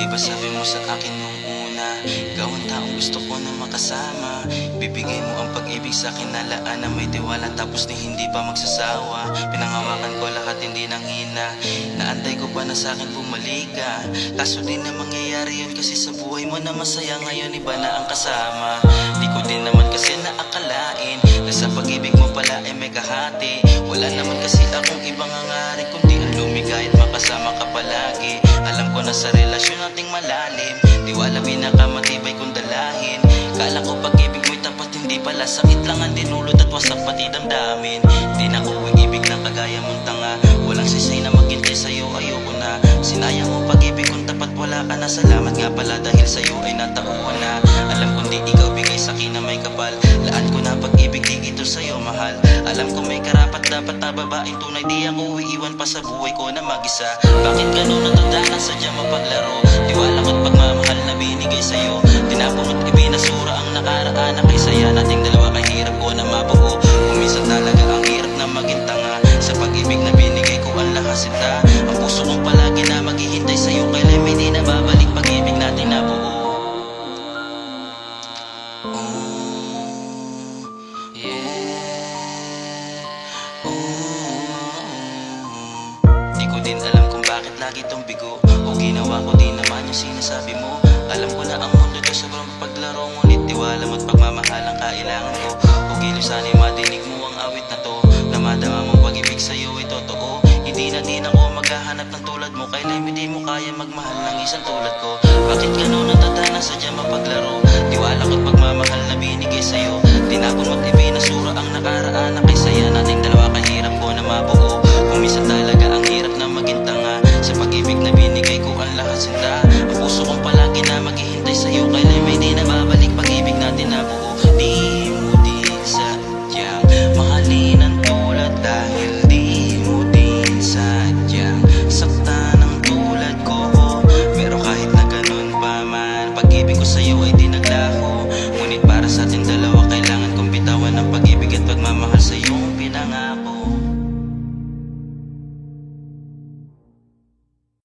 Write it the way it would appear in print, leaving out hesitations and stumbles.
Di ba sabi mo sa akin nung una, ikaw ang taong gusto ko na makasama. Bibigay mo ang pag-ibig sa akin na laan na may tiwala tapos ni hindi pa magsasawa. Pinangawakan ko lahat hindi nang hina, naantay ko pa na sa akin bumalik ka. Kaso di na mangyayari yun kasi sa buhay mo na masaya ngayon iba na ang kasama. Di ko din naman kasi naakalain na sa pag-ibig mo pala ay may kahati. Wala naman kasi akong ibang hangarin kundi ang lumigay at makasama ka palagi. Alam ko na sa relasyon nating malalim, tiwala pinakamatibay kong dalahin. Kala ko pag-ibig mo'y tapat, hindi pala sakit lang ang dinulot at wasak pati damdamin. Di na ko ibig ng kagaya mong tanga, walang sisay na maghintay sa'yo, ayoko na. Sinayang mo pag-ibig kung tapat wala ka na. Salamat nga pala dahil sa'yo ay natauhan na. Alam kong di ikaw bigay sa'kin na may kapal, laan ko na pag-ibig di ito sa'yo mahal. Alam ko may karapat dapat na babaeng tunay, di ako iiwan pa sa buhay ko na mag-isa. Bakit ganun natanda na sadya mapaglaro? Tiwala ko't pagmamahal na binigay sa'yo, tinapong at ibinasura ang nakaraan na kay saya nating dalawa. Kahirap ko na mabuo, kuminsan talaga ang hirap na maging tanga. Sa pag-ibig na binigay ko ang lahat sinta, ang puso kong palagi na maghihintay sa'yo. Kailan may di na babalik pag-ibig natin na buo. Di ko din alam kung bakit lagi tong bigo, o ginawa ko din naman yung sinasabi mo. Alam ko na ang mundo to sobrang paglaro, ngunit tiwala mo't pagmamahal ang kailangan ko. O giliw sana'y madinig mo ang awit na to, na madama mong pag-ibig sa'yo ay totoo. Hindi na din ako maghahanap ng tulad mo, kailan hindi mo kaya magmahal ng isang tulad ko. Bakit ganun natatana sadya mapaglaro? Tiwala ko't pagmamahal na binigay sa'yo, tinapon mo't ibinasura ang nakaraan na kay saya nating dalawa. Kahirap ko na mabuo, kuminsan talaga ang hirap na maging tanga. Sa pag-ibig na binigay ko ang lahat sinta, ang puso kong palagi na maghihintay sa'yo. Kailan may di na babalik pag-ibig natin na buo. Di mo din sadyang mahalin ang tulad, dahil di mo din sadyang saktan ang tulad ko. Pero kahit na ganun pa man, pag-ibig ko sa'yo ay di naglaho. Ngunit para sa ating dalawa kailangan kong bitawan ang pag-ibig at pagmamahal sa iyong pinangako.